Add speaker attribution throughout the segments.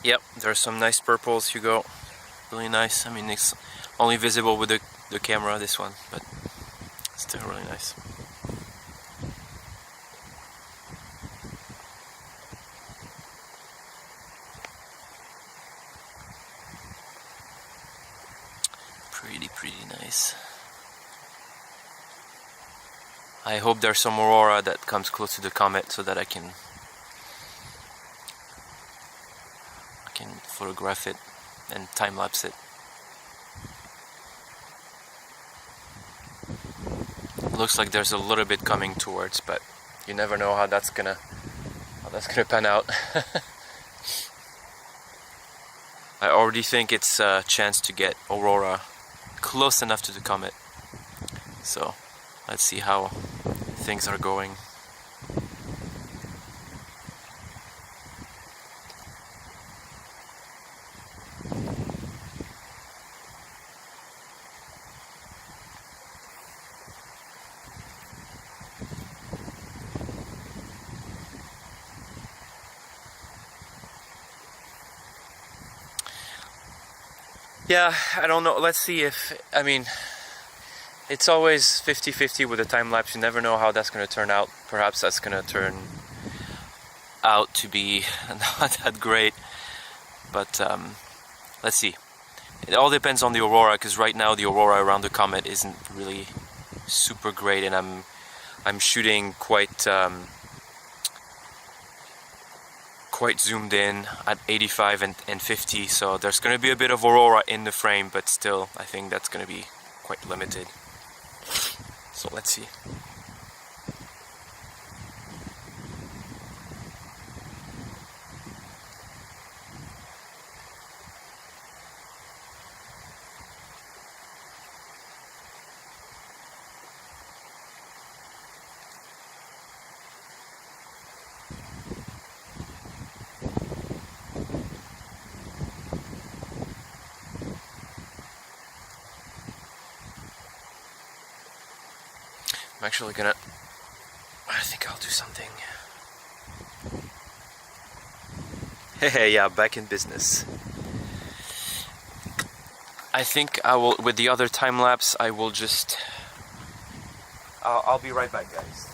Speaker 1: Yep, there's some nice purples, Hugo. Really nice. I mean, it's only visible with the camera, this one, but still really nice. Pretty nice. I hope there's some aurora that comes close to the comet so that I can photograph it and time-lapse it. Looks like there's a little bit coming towards, but you never know how that's gonna pan out. I already think it's a chance to get aurora close enough to the comet. So let's see how things are going. Yeah, I don't know. Let's see if, I mean, it's always 50-50 with a time-lapse. You never know how that's going to turn out. Perhaps that's going to turn out to be not that great. But let's see. It all depends on the aurora, because right now the aurora around the comet isn't really super great, and I'm shooting quite zoomed in at 85 and 50, so there's going to be a bit of aurora in the frame, but still I think that's going to be quite limited. So let's see. I'm actually gonna, I think I'll do something. Hey, yeah, back in business. I think I will, with the other time lapse, I will just, I'll be right back, guys.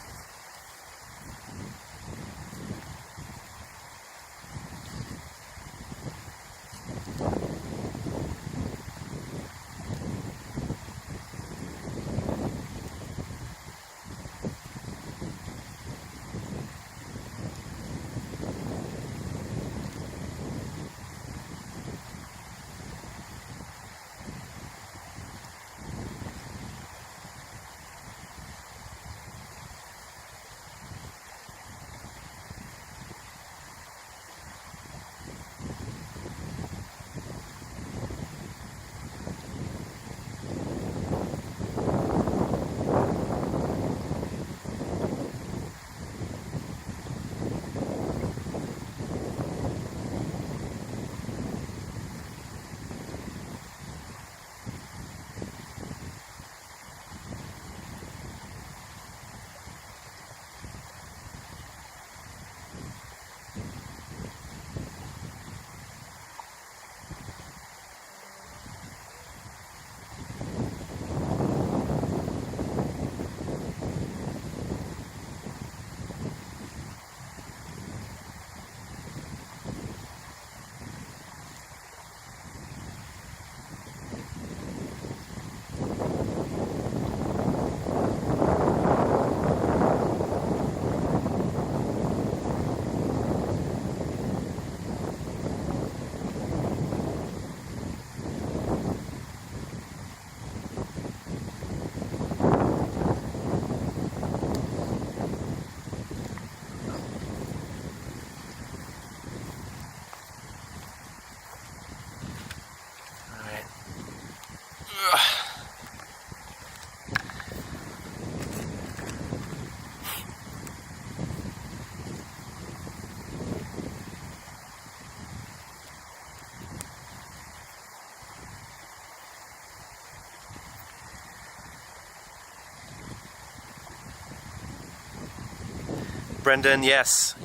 Speaker 1: Brendan, yes.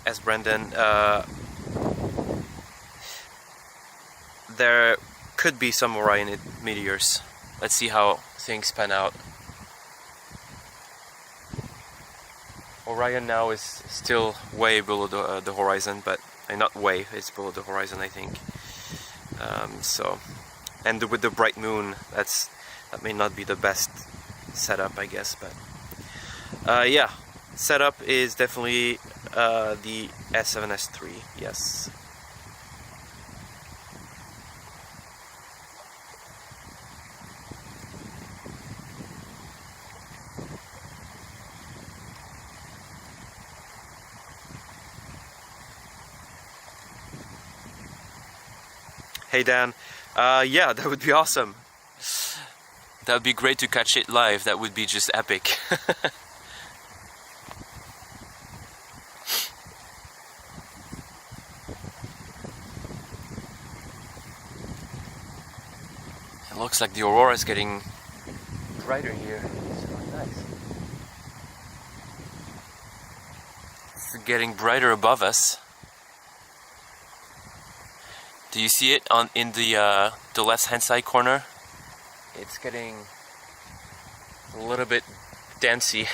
Speaker 1: As Brendan, there could be some Orion meteors. Let's see how things pan out. Orion now is still way below the horizon, but not way, it's below the horizon, I think. So, and with the bright moon, that may not be the best setup, I guess, but yeah, setup is definitely the S7S3, yes. Hey Dan, yeah, that would be awesome. That would be great to catch it live. That would be just epic. It looks like the aurora is getting brighter here. It's really nice. It's getting brighter above us. Do you see it in the left hand side corner? It's getting a little bit dancey.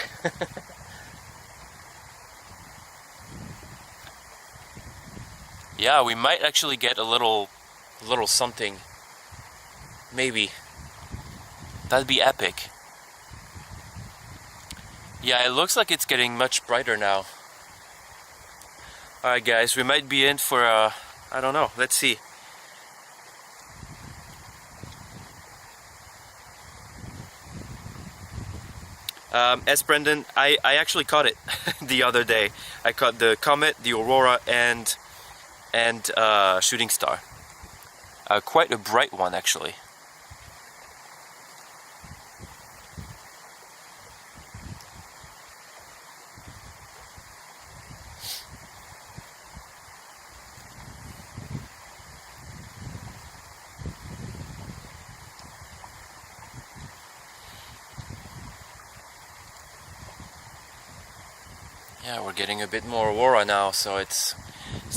Speaker 1: Yeah, we might actually get a little something. Maybe. That'd be epic. Yeah, it looks like it's getting much brighter now. Alright guys, we might be in for I don't know, let's see. As Brendan, I actually caught it the other day. I caught the comet, the aurora, and shooting star. Quite a bright one, actually. Yeah, we're getting a bit more aurora now, so it's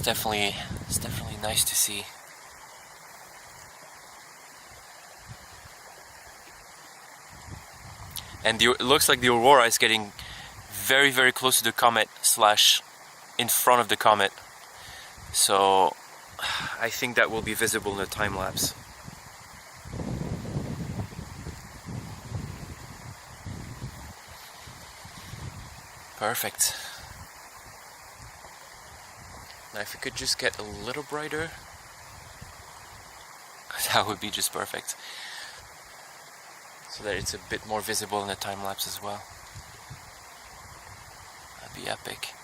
Speaker 1: definitely nice to see. And it looks like the aurora is getting very, very close to the comet / in front of the comet. So I think that will be visible in the time lapse. Perfect. Now if we could just get a little brighter, that would be just perfect. So that it's a bit more visible in the time lapse as well. That'd be epic.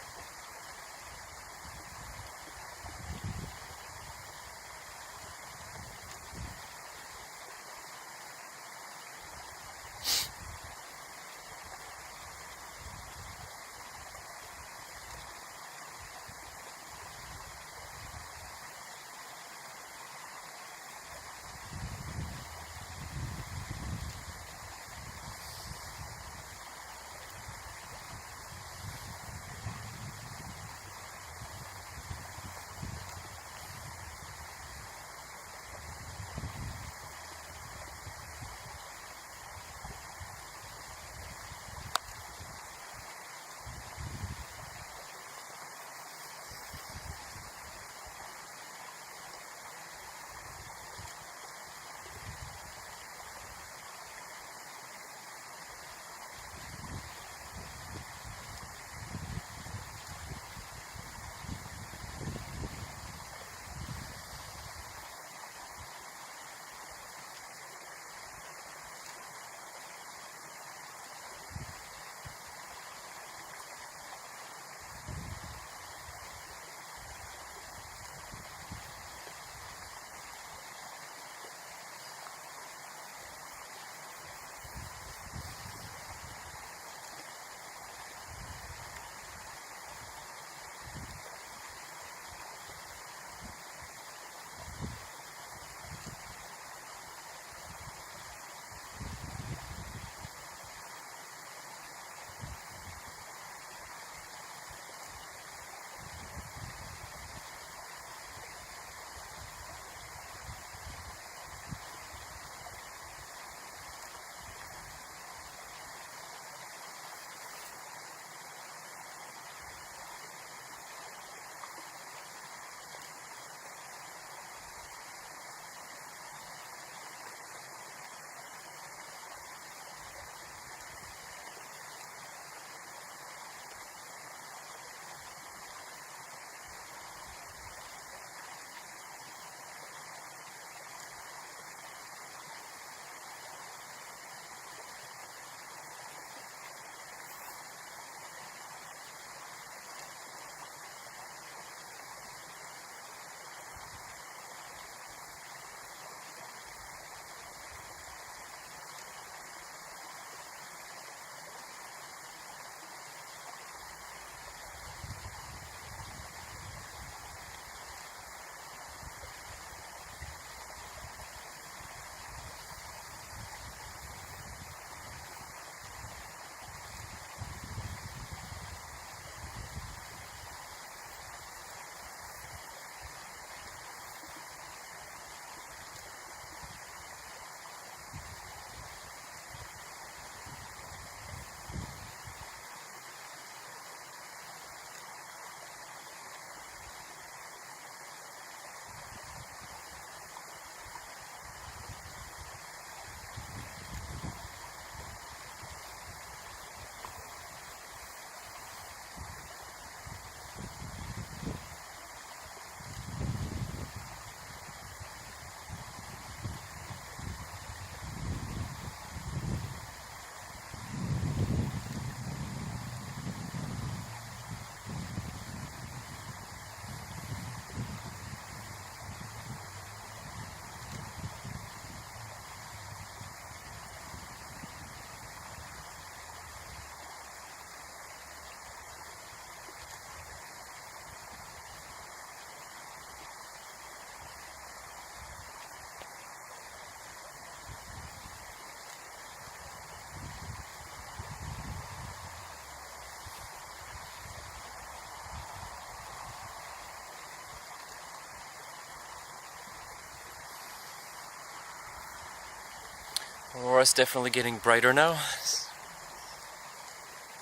Speaker 1: Aurora's definitely getting brighter now. It's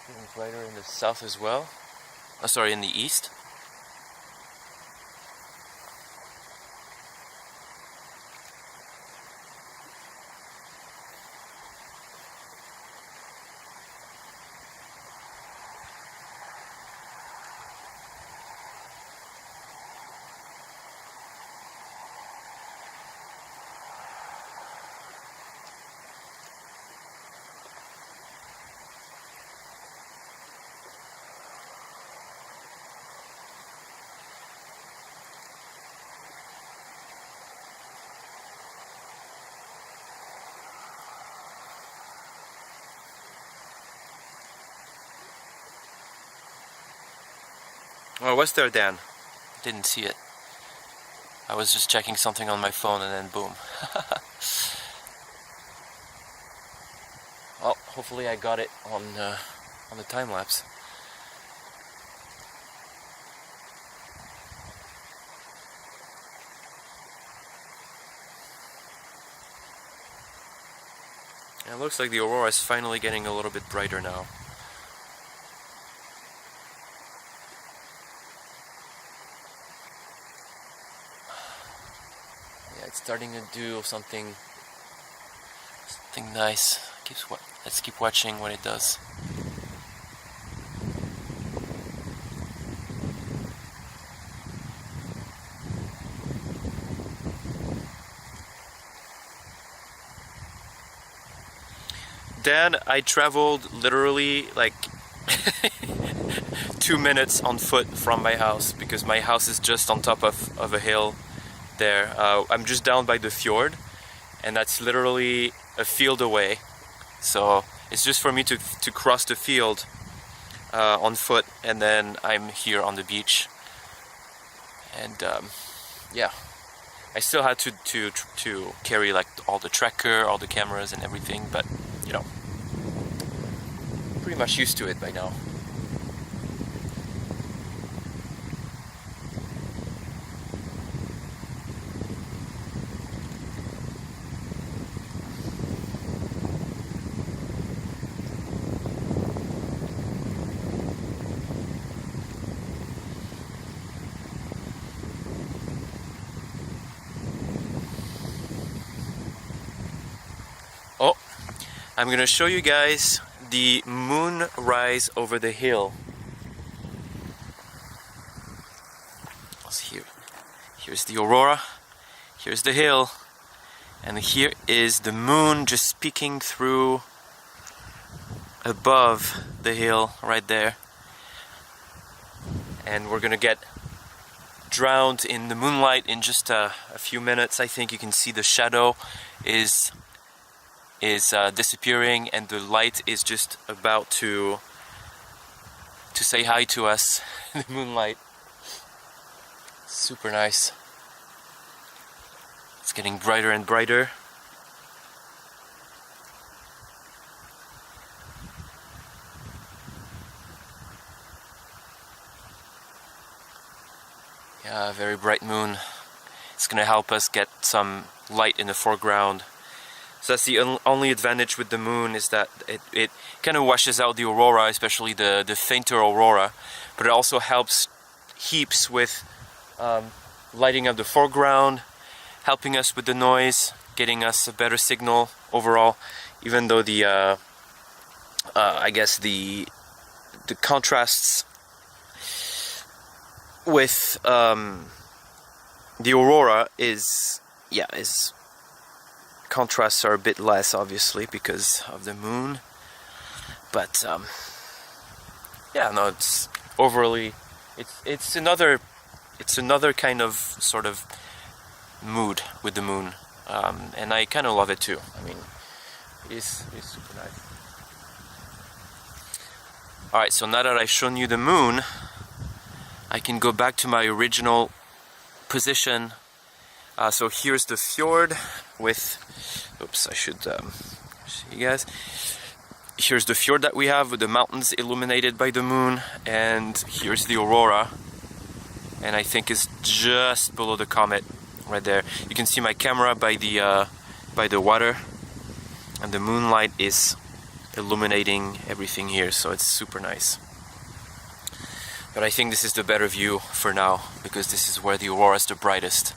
Speaker 1: getting brighter in the south as well. Oh, sorry, in the east. Oh, what's there, Dan? Didn't see it. I was just checking something on my phone and then boom. Well, hopefully I got it on the time lapse. And it looks like the aurora is finally getting a little bit brighter now. It's starting to do something nice. Let's keep watching what it does. Dan, I traveled literally like 2 minutes on foot from my house because my house is just on top of a hill there. I'm just down by the fjord, and that's literally a field away. So it's just for me to cross the field on foot, and then I'm here on the beach. And yeah, I still had to carry like all the tracker, all the cameras and everything, but you know, pretty much used to it by now. Oh, I'm gonna show you guys the moon rise over the hill. Here's the aurora, here's the hill, and here is the moon just peeking through above the hill right there. And we're gonna get drowned in the moonlight in just a few minutes. I think you can see the shadow is disappearing, and the light is just about to say hi to us in the moonlight. Super nice. It's getting brighter and brighter. Yeah, very bright moon. It's gonna help us get some light in the foreground. So that's the only advantage with the moon, is that it kind of washes out the aurora, especially the fainter aurora, but it also helps heaps with lighting up the foreground, helping us with the noise, getting us a better signal overall, even though the I guess the contrasts with the aurora is contrasts are a bit less, obviously, because of the moon, but yeah, no, it's overly, it's another kind of sort of mood with the moon, and I kind of love it too. I mean, it's super nice. Alright, so now that I've shown you the moon, I can go back to my original position. So here's the fjord with, oops, I should see you guys. Here's the fjord that we have with the mountains illuminated by the moon, and here's the aurora, and I think it's just below the comet right there. You can see my camera by the water, and the moonlight is illuminating everything here, so it's super nice. But I think this is the better view for now, because this is where the aurora is the brightest.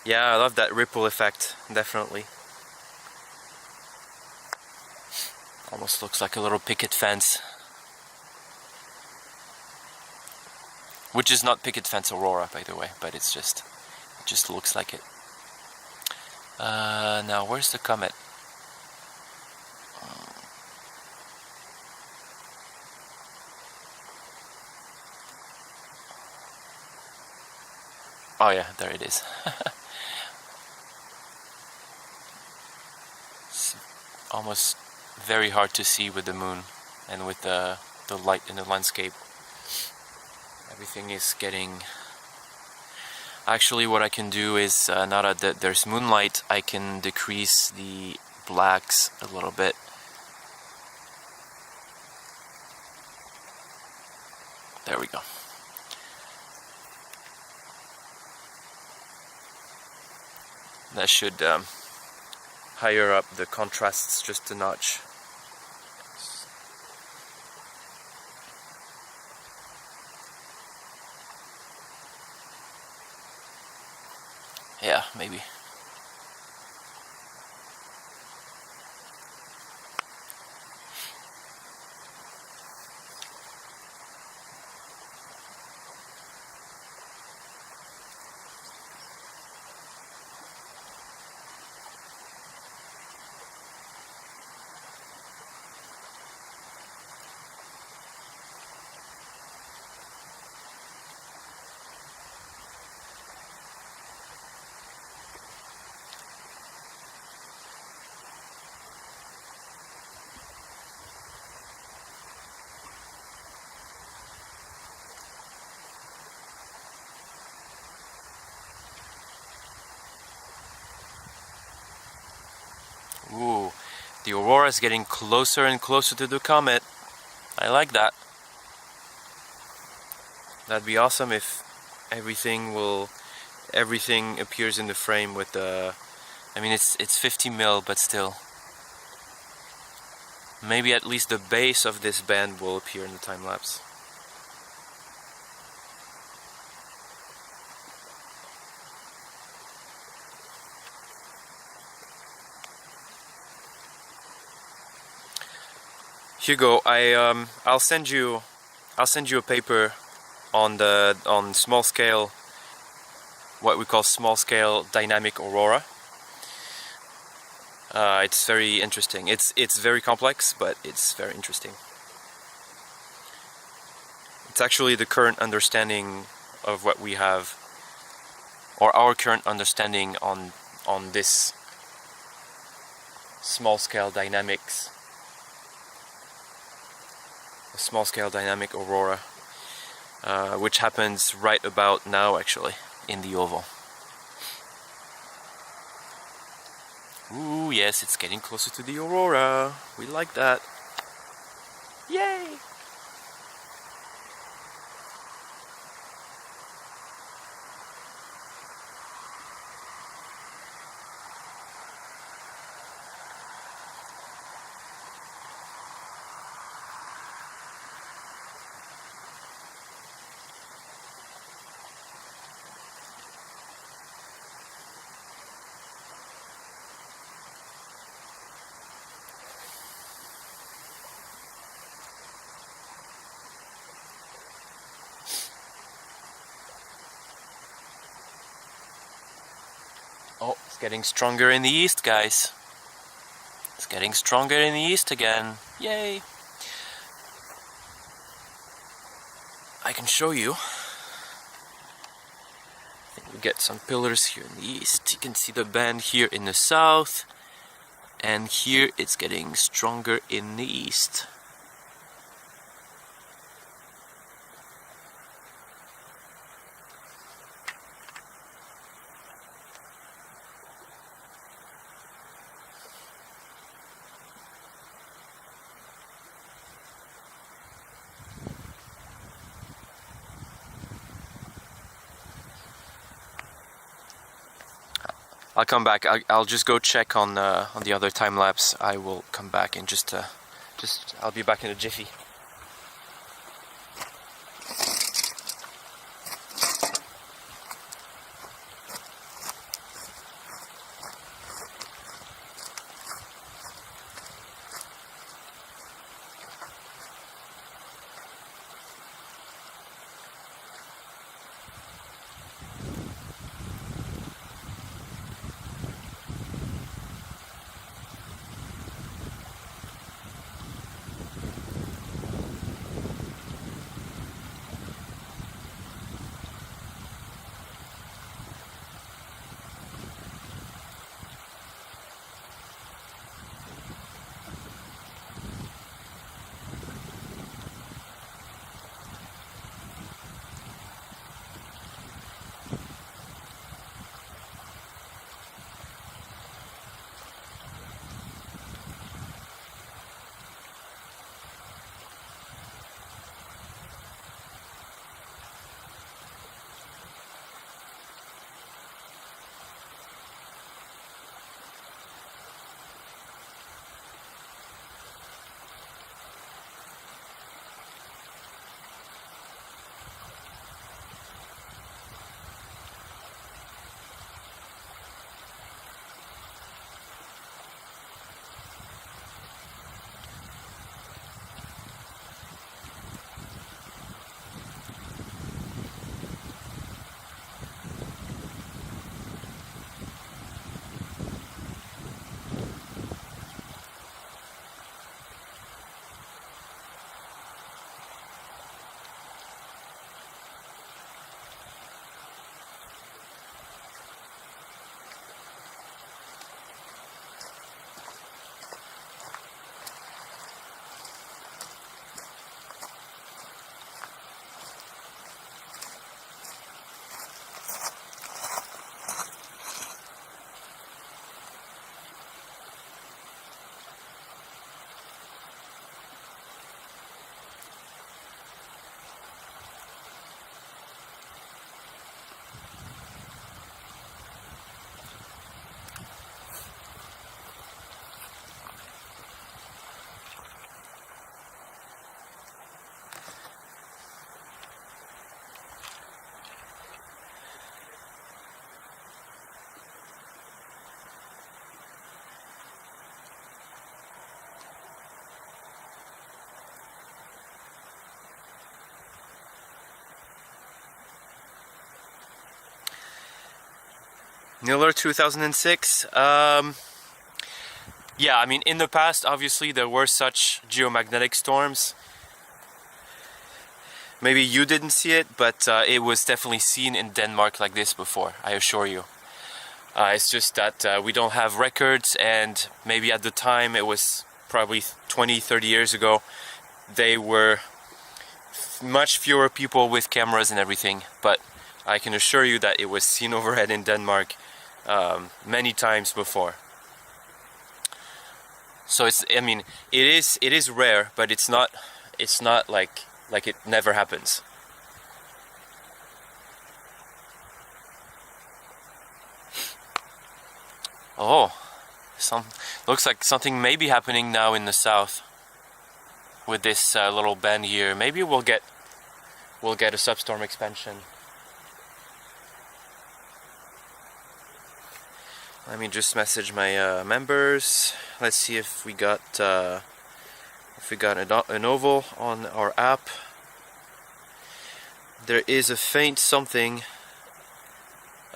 Speaker 1: Yeah, I love that ripple effect, definitely. Almost looks like a little picket fence. Which is not picket fence aurora, by the way, but it just looks like it. Now, where's the comet? Oh yeah, there it is. It's almost very hard to see with the moon and with the light in the landscape. Everything is getting... Actually, what I can do is, now that there's moonlight, I can decrease the blacks a little bit. There we go. That should higher up the contrasts just a notch. Yeah, maybe. Ooh, the aurora is getting closer and closer to the comet. I like that. That'd be awesome if everything appears in the frame with the... I mean, it's 50 mil, but still. Maybe at least the base of this band will appear in the time lapse. Hugo, I'll send you a paper on small scale, what we call small scale dynamic aurora. It's very interesting. It's very complex, but it's very interesting. It's actually the current understanding of what we have, or our current understanding on this small scale dynamics. Small scale dynamic aurora, which happens right about now, actually, in the oval. Ooh, yes, it's getting closer to the aurora. We like that. Yay! Oh, it's getting stronger in the east, guys. It's getting stronger in the east again. Yay! I can show you. I think we get some pillars here in the east. You can see the band here in the south. And here it's getting stronger in the east. I'll come back. I'll just go check on the other time lapse. I will come back and I'll be back in a jiffy. Miller 2006. Yeah, I mean, in the past, obviously, there were such geomagnetic storms. Maybe you didn't see it, but it was definitely seen in Denmark like this before, I assure you. It's just that we don't have records, and maybe at the time, it was probably 20, 30 years ago, they were much fewer people with cameras and everything, but I can assure you that it was seen overhead in Denmark many times before. So it's, I mean, it is rare, but it's not like it never happens. Oh, looks like something may be happening now in the south with this little bend here. Maybe we'll get a substorm expansion. Let me just message my members. Let's see if we got an oval on our app. There is a faint something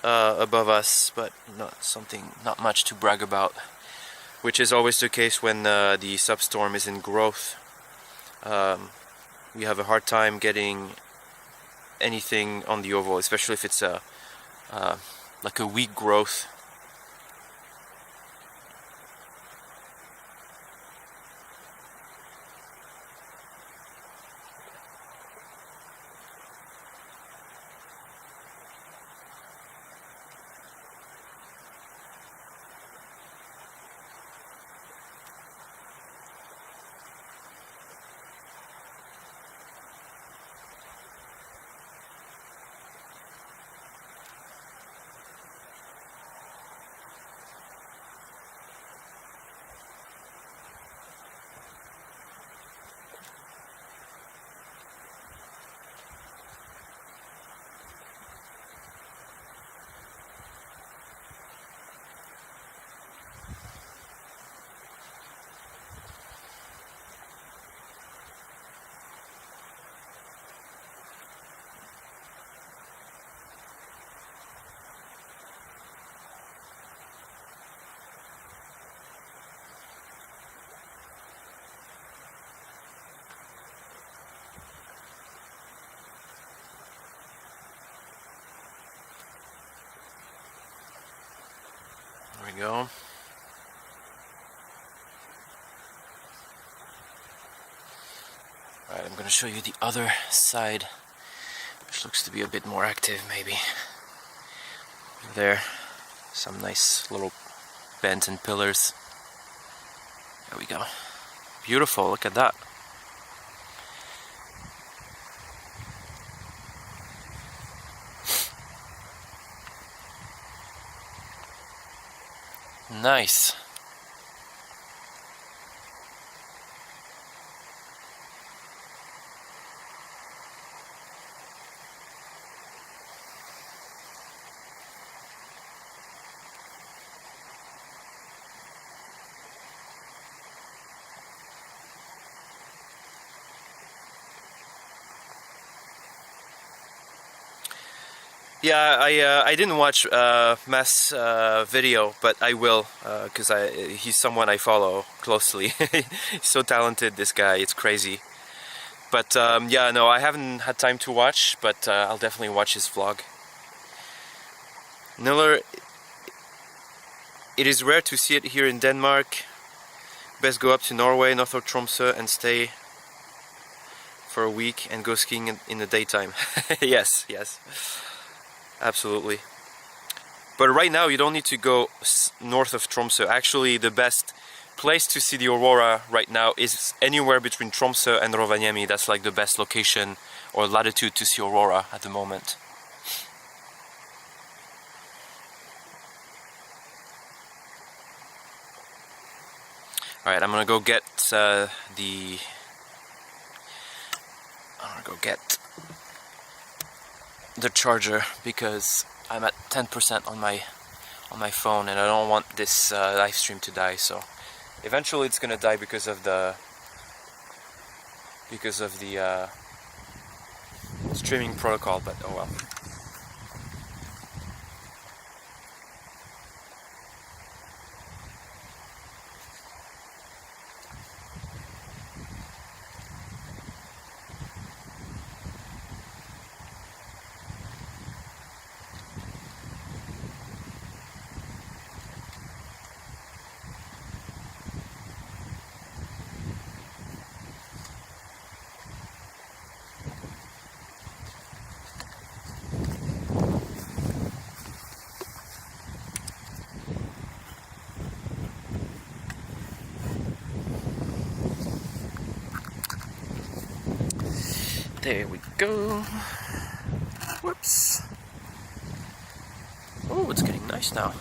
Speaker 1: above us, but not much to brag about, which is always the case when the substorm is in growth. We have a hard time getting anything on the oval, especially if it's like a weak growth. There we go. Alright, I'm going to show you the other side, which looks to be a bit more active maybe. There, some nice little bends and pillars. There we go. Beautiful, look at that. Nice. Yeah, I didn't watch Mass video, but I will, because he's someone I follow closely. He's so talented, this guy, it's crazy. But yeah, no, I haven't had time to watch, but I'll definitely watch his vlog. Niller, it is rare to see it here in Denmark. Best go up to Norway, north of Tromsø, and stay for a week and go skiing in the daytime. Yes, yes. Absolutely. But right now you don't need to go north of Tromsø. Actually, the best place to see the aurora right now is anywhere between Tromsø and Rovaniemi. That's like the best location or latitude to see aurora at the moment. Alright, I'm gonna go get the charger because I'm at 10% on my phone and I don't want this live stream to die. So eventually it's gonna die because of the streaming protocol, but oh well. There we go. Whoops. Oh, it's getting nice now.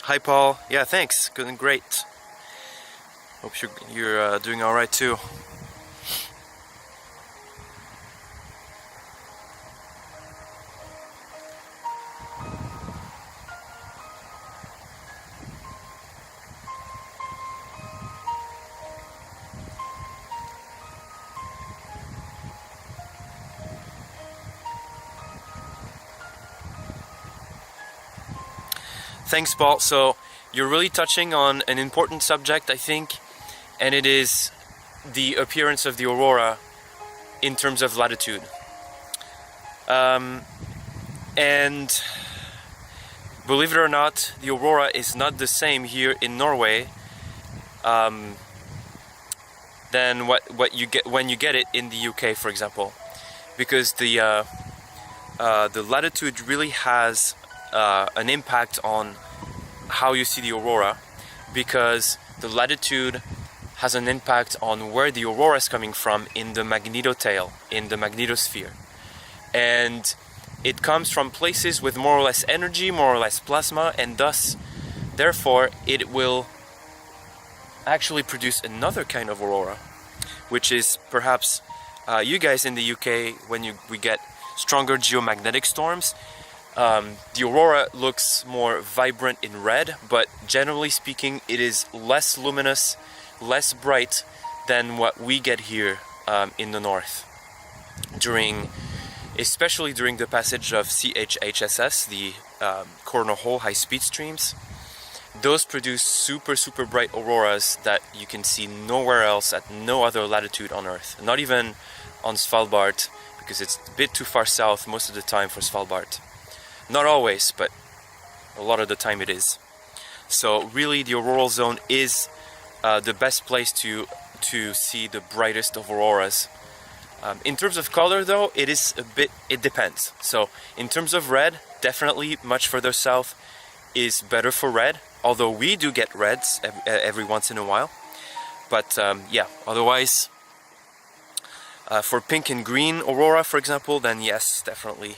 Speaker 1: Hi Paul. Yeah, thanks. Good and great. Hope you're doing all right too. Thanks, Paul. So you're really touching on an important subject, I think, and it is the appearance of the aurora in terms of latitude. And believe it or not, the aurora is not the same here in Norway than what you get when you get it in the UK, for example, because the latitude really has an impact on how you see the aurora, because the latitude has an impact on where the aurora is coming from in the magnetotail, in the magnetosphere. And it comes from places with more or less energy, more or less plasma, and thus, therefore, it will actually produce another kind of aurora, which is perhaps you guys in the UK, when we get stronger geomagnetic storms, the aurora looks more vibrant in red, but generally speaking, it is less luminous, less bright than what we get here in the north, especially during the passage of CHHSS, the coronal hole high-speed streams. Those produce super bright auroras that you can see nowhere else at no other latitude on Earth, not even on Svalbard, because it's a bit too far south most of the time for Svalbard. Not always, but a lot of the time it is. So really the auroral zone is the best place to see the brightest of auroras. In terms of color though, it depends. So in terms of red, definitely much further south is better for red, although we do get reds every once in a while. But yeah, otherwise for pink and green aurora, for example, then yes, definitely.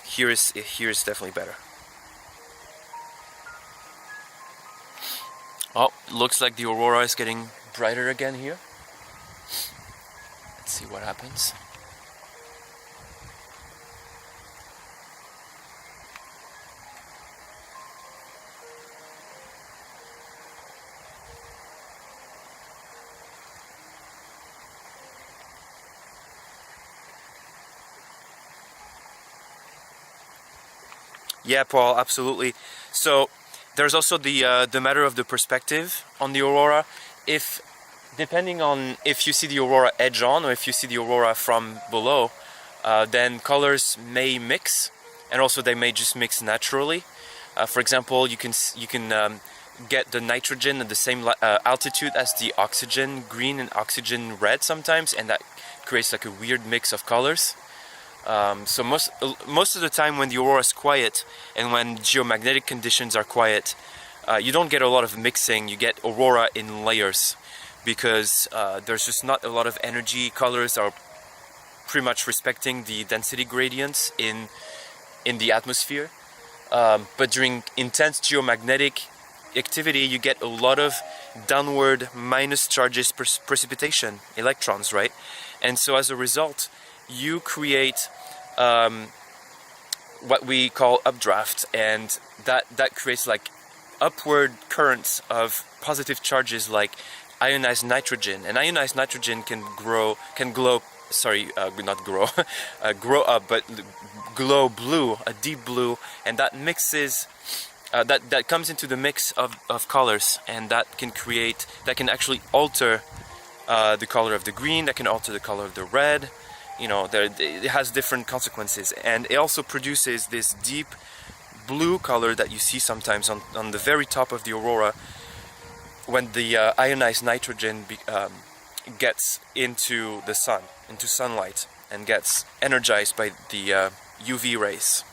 Speaker 1: Here is definitely better. Oh, looks like the aurora is getting brighter again here. Let's see what happens. Yeah, Paul, absolutely. So there's also the matter of the perspective on the aurora. Depending on if you see the aurora edge on or if you see the aurora from below, then colors may mix, and also they may just mix naturally. For example, you can get the nitrogen at the same altitude as the oxygen green and oxygen red sometimes, and that creates like a weird mix of colors. So most of the time when the aurora is quiet and when geomagnetic conditions are quiet, you don't get a lot of mixing. You get aurora in layers because there's just not a lot of energy. Colors are pretty much respecting the density gradients in the atmosphere. But during intense geomagnetic activity, you get a lot of downward minus charges precipitation, electrons, right? And so as a result, you create what we call updraft, and that creates like upward currents of positive charges like ionized nitrogen, and ionized nitrogen can grow up, but glow blue, a deep blue, and that mixes that comes into the mix of colors, and that can actually alter the color of the green, that can alter the color of the red. You know, it has different consequences, and it also produces this deep blue color that you see sometimes on the very top of the aurora when the ionized nitrogen gets into the sun, into sunlight, and gets energized by the UV rays.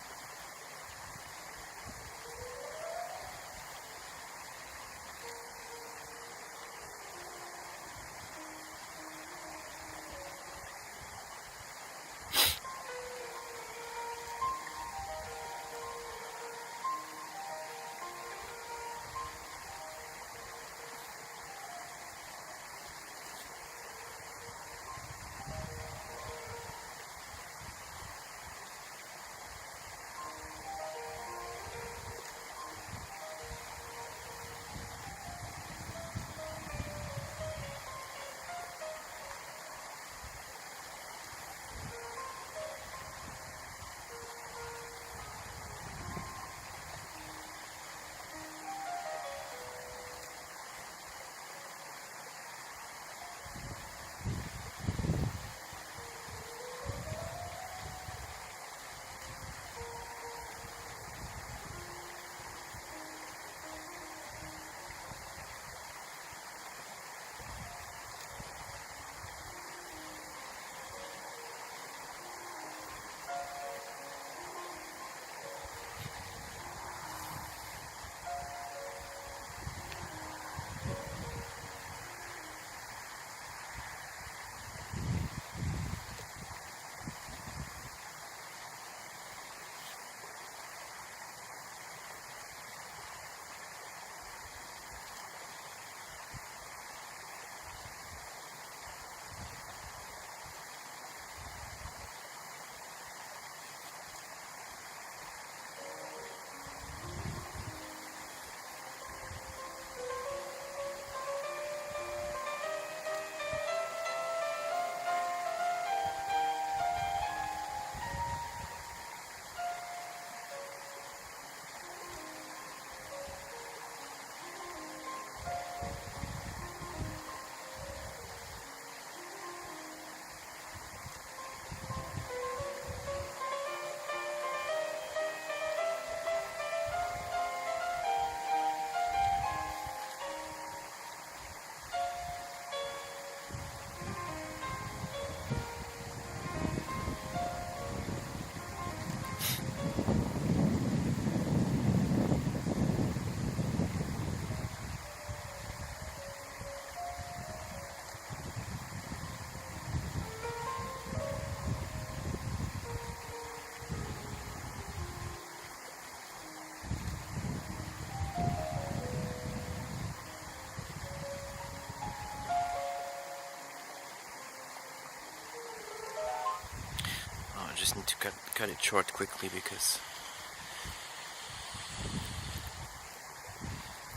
Speaker 1: just need to cut it short quickly because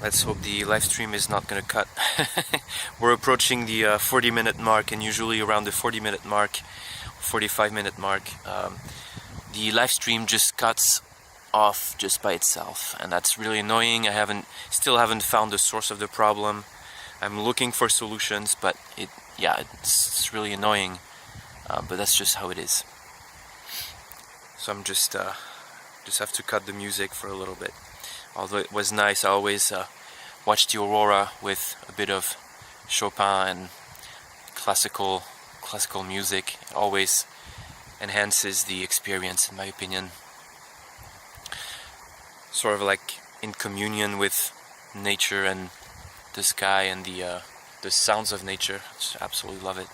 Speaker 1: let's hope the live stream is not gonna cut. We're approaching the 40-minute mark, and usually around the 40-minute mark, 45-minute mark, the live stream just cuts off just by itself, and that's really annoying. I still haven't found the source of the problem. I'm looking for solutions, but it's really annoying. But that's just how it is. So I'm just have to cut the music for a little bit. Although it was nice, I always watch the aurora with a bit of Chopin and classical music. It always enhances the experience, in my opinion. Sort of like in communion with nature and the sky and the sounds of nature. Just absolutely love it.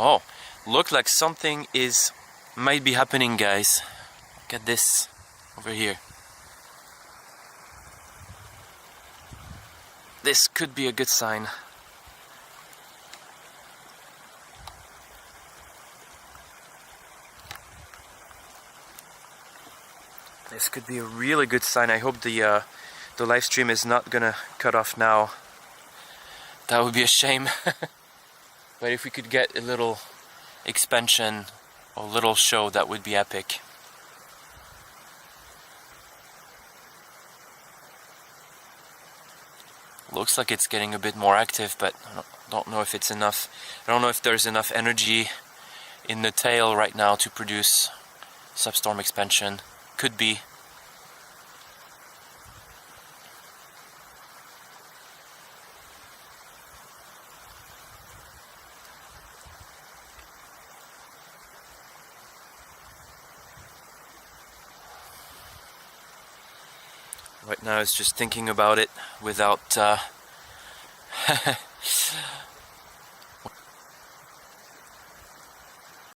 Speaker 1: Oh, look like something might be happening, guys. Look at this over here. This could be a good sign. This could be a really good sign. I hope the live stream is not gonna cut off now. That would be a shame. But if we could get a little expansion, or a little show, that would be epic. Looks like it's getting a bit more active, but I don't know if it's enough. I don't know if there's enough energy in the tail right now to produce substorm expansion. Could be. Right now it's just thinking about it without